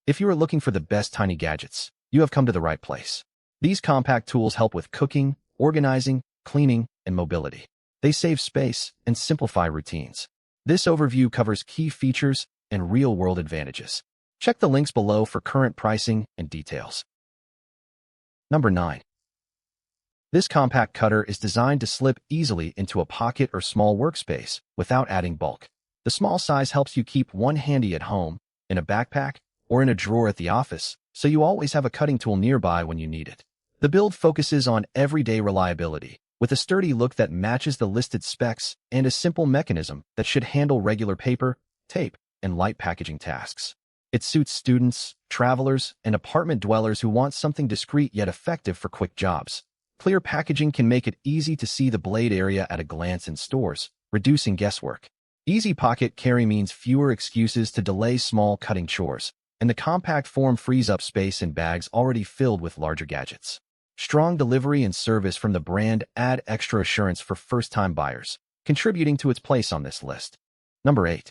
If you are looking for the best tiny gadgets, you have come to the right place. These compact tools help with cooking, organizing, cleaning, and mobility. They save space and simplify routines. This overview covers key features and real-world advantages. Check the links below for current pricing and details. Number 9. This compact cutter is designed to slip easily into a pocket or small workspace without adding bulk. The small size helps you keep one handy at home, in a backpack, or in a drawer at the office, so you always have a cutting tool nearby when you need it. The build focuses on everyday reliability, with a sturdy look that matches the listed specs and a simple mechanism that should handle regular paper, tape, and light packaging tasks. It suits students, travelers, and apartment dwellers who want something discreet yet effective for quick jobs. Clear packaging can make it easy to see the blade area at a glance in stores, reducing guesswork. Easy pocket carry means fewer excuses to delay small cutting chores, and the compact form frees up space in bags already filled with larger gadgets. Strong delivery and service from the brand add extra assurance for first-time buyers, contributing to its place on this list. Number 8.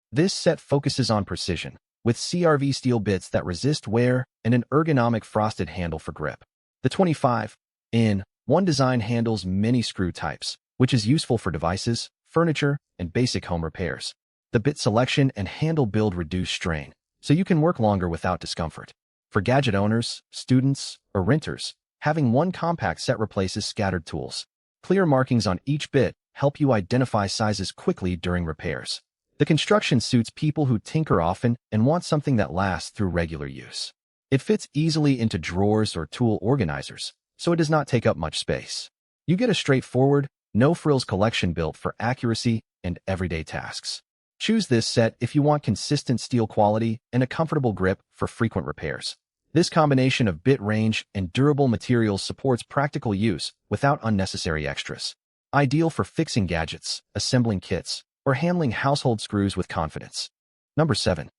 This set focuses on precision, with CRV steel bits that resist wear and an ergonomic frosted handle for grip. The 25-in-1 design handles many screw types, which is useful for devices, furniture, and basic home repairs. The bit selection and handle build reduce strain, so you can work longer without discomfort. For gadget owners, students, or renters, having one compact set replaces scattered tools. Clear markings on each bit help you identify sizes quickly during repairs. The construction suits people who tinker often and want something that lasts through regular use. It fits easily into drawers or tool organizers, so it does not take up much space. You get a straightforward, no-frills collection built for accuracy and everyday tasks. Choose this set if you want consistent steel quality and a comfortable grip for frequent repairs. This combination of bit range and durable materials supports practical use without unnecessary extras. Ideal for fixing gadgets, assembling kits, or handling household screws with confidence. Number 7.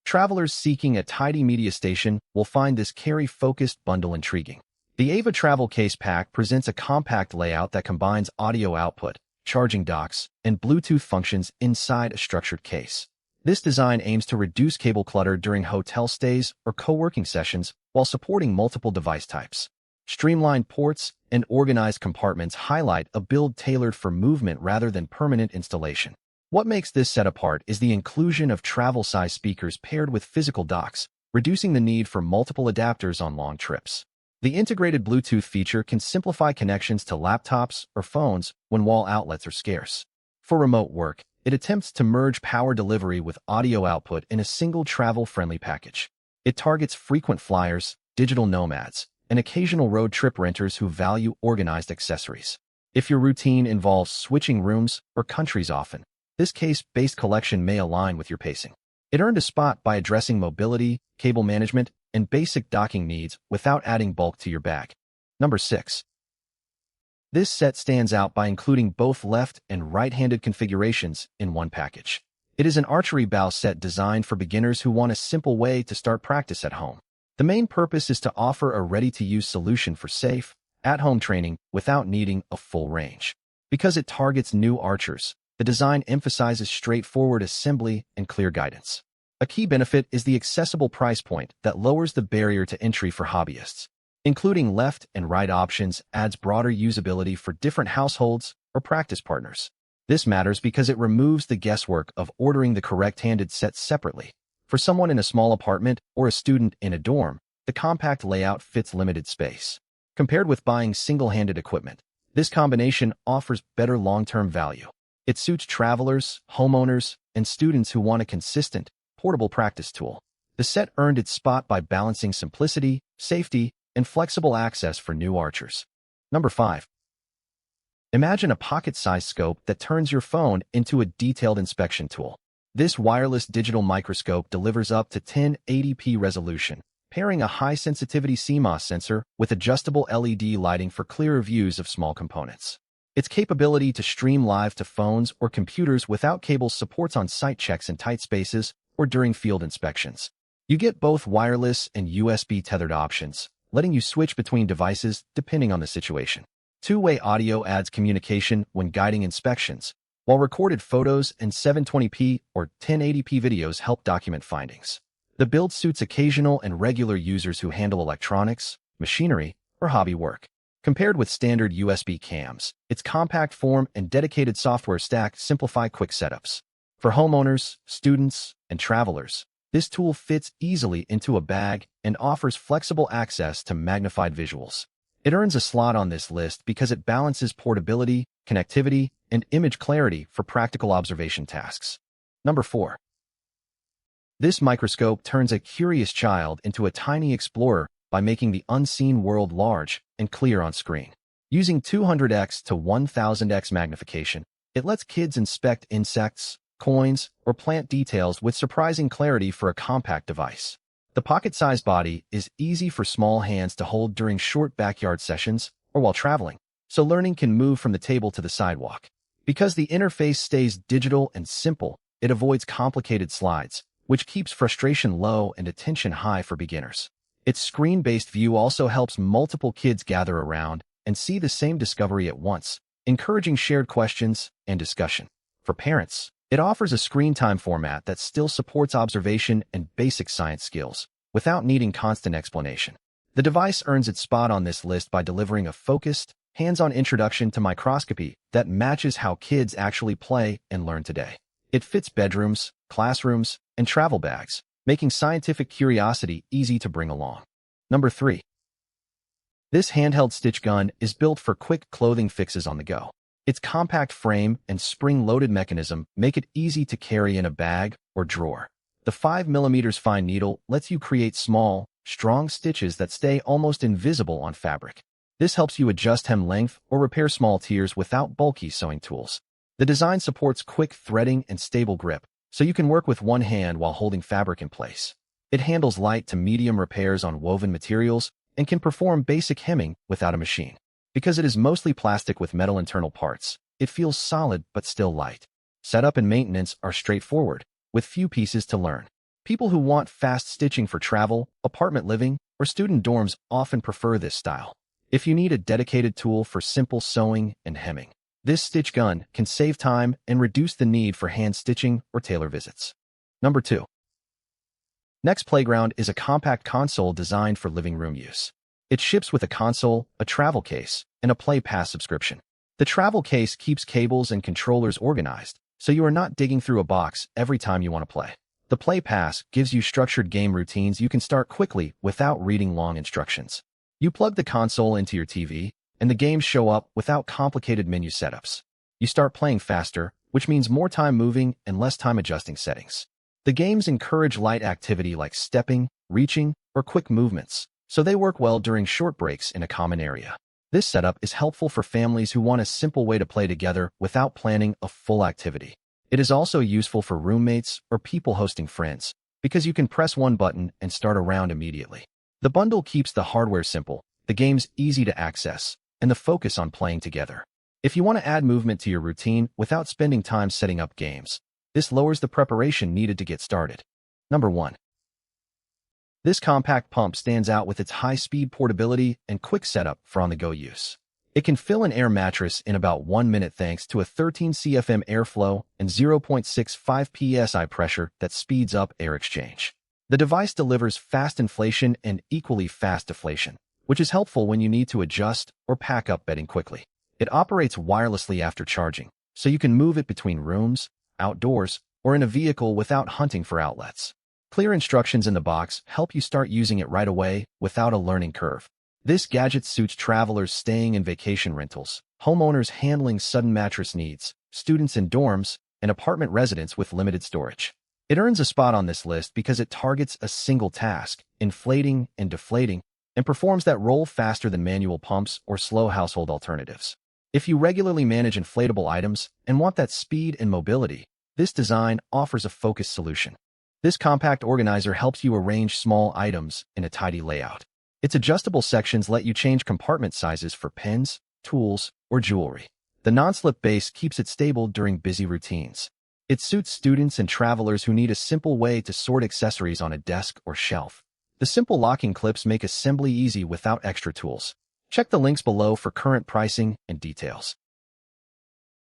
Travelers seeking a tidy media station will find this carry-focused bundle intriguing. The Ava Travel Case Pack presents a compact layout that combines audio output, charging docks, and Bluetooth functions inside a structured case. This design aims to reduce cable clutter during hotel stays or co-working sessions while supporting multiple device types. Streamlined ports and organized compartments highlight a build tailored for movement rather than permanent installation. What makes this set apart is the inclusion of travel-size speakers paired with physical docks, reducing the need for multiple adapters on long trips. The integrated Bluetooth feature can simplify connections to laptops or phones when wall outlets are scarce. For remote work, it attempts to merge power delivery with audio output in a single travel-friendly package. It targets frequent flyers, digital nomads, and occasional road trip renters who value organized accessories. If your routine involves switching rooms or countries often, this case-based collection may align with your pacing. It earned a spot by addressing mobility, cable management, and basic docking needs without adding bulk to your bag. Number 6. This set stands out by including both left and right-handed configurations in one package. It is an archery bow set designed for beginners who want a simple way to start practice at home. The main purpose is to offer a ready-to-use solution for safe, at-home training without needing a full range. Because it targets new archers, the design emphasizes straightforward assembly and clear guidance. A key benefit is the accessible price point that lowers the barrier to entry for hobbyists. Including left and right options adds broader usability for different households or practice partners. This matters because it removes the guesswork of ordering the correct-handed set separately. For someone in a small apartment or a student in a dorm, the compact layout fits limited space. Compared with buying single-handed equipment, this combination offers better long-term value. It suits travelers, homeowners, and students who want a consistent, portable practice tool. The set earned its spot by balancing simplicity, safety, and flexible access for new archers. Number 5. Imagine a pocket-sized scope that turns your phone into a detailed inspection tool. This wireless digital microscope delivers up to 1080p resolution, pairing a high-sensitivity CMOS sensor with adjustable LED lighting for clearer views of small components. Its capability to stream live to phones or computers without cables supports on-site checks in tight spaces or during field inspections. You get both wireless and USB tethered options, letting you switch between devices depending on the situation. Two-way audio adds communication when guiding inspections, while recorded photos and 720p or 1080p videos help document findings. The build suits occasional and regular users who handle electronics, machinery, or hobby work. Compared with standard USB cams, its compact form and dedicated software stack simplify quick setups. For homeowners, students, and travelers, this tool fits easily into a bag and offers flexible access to magnified visuals. It earns a slot on this list because it balances portability, connectivity, and image clarity for practical observation tasks. Number 4. This microscope turns a curious child into a tiny explorer by making the unseen world large and clear on screen. Using 200x to 1000x magnification, it lets kids inspect insects, coins, or plant details with surprising clarity for a compact device. The pocket-sized body is easy for small hands to hold during short backyard sessions or while traveling, so learning can move from the table to the sidewalk. Because the interface stays digital and simple, it avoids complicated slides, which keeps frustration low and attention high for beginners. Its screen-based view also helps multiple kids gather around and see the same discovery at once, encouraging shared questions and discussion. For parents, it offers a screen time format that still supports observation and basic science skills, without needing constant explanation. The device earns its spot on this list by delivering a focused, hands-on introduction to microscopy that matches how kids actually play and learn today. It fits bedrooms, classrooms, and travel bags, making scientific curiosity easy to bring along. Number 3. This handheld stitch gun is built for quick clothing fixes on the go. Its compact frame and spring-loaded mechanism make it easy to carry in a bag or drawer. The 5mm fine needle lets you create small, strong stitches that stay almost invisible on fabric. This helps you adjust hem length or repair small tears without bulky sewing tools. The design supports quick threading and stable grip, so you can work with one hand while holding fabric in place. It handles light to medium repairs on woven materials and can perform basic hemming without a machine. Because it is mostly plastic with metal internal parts, it feels solid but still light. Setup and maintenance are straightforward, with few pieces to learn. People who want fast stitching for travel, apartment living, or student dorms often prefer this style. If you need a dedicated tool for simple sewing and hemming, this stitch gun can save time and reduce the need for hand stitching or tailor visits. Number 2. Next Playground is a compact console designed for living room use. It ships with a console, a travel case, and a Play Pass subscription. The travel case keeps cables and controllers organized, so you are not digging through a box every time you want to play. The Play Pass gives you structured game routines you can start quickly without reading long instructions. You plug the console into your TV, and the games show up without complicated menu setups. You start playing faster, which means more time moving and less time adjusting settings. The games encourage light activity like stepping, reaching, or quick movements, so they work well during short breaks in a common area. This setup is helpful for families who want a simple way to play together without planning a full activity. It is also useful for roommates or people hosting friends, because you can press one button and start a round immediately. The bundle keeps the hardware simple, the games easy to access, and the focus on playing together. If you want to add movement to your routine without spending time setting up games, this lowers the preparation needed to get started. Number 1. This compact pump stands out with its high-speed portability and quick setup for on-the-go use. It can fill an air mattress in about 1 minute thanks to a 13 CFM airflow and 0.65 psi pressure that speeds up air exchange. The device delivers fast inflation and equally fast deflation, which is helpful when you need to adjust or pack up bedding quickly. It operates wirelessly after charging, so you can move it between rooms, outdoors, or in a vehicle without hunting for outlets. Clear instructions in the box help you start using it right away without a learning curve. This gadget suits travelers staying in vacation rentals, homeowners handling sudden mattress needs, students in dorms, and apartment residents with limited storage. It earns a spot on this list because it targets a single task, inflating and deflating, and performs that role faster than manual pumps or slow household alternatives. If you regularly manage inflatable items and want that speed and mobility, this design offers a focused solution. This compact organizer helps you arrange small items in a tidy layout. Its adjustable sections let you change compartment sizes for pens, tools, or jewelry. The non-slip base keeps it stable during busy routines. It suits students and travelers who need a simple way to sort accessories on a desk or shelf. The simple locking clips make assembly easy without extra tools. Check the links below for current pricing and details.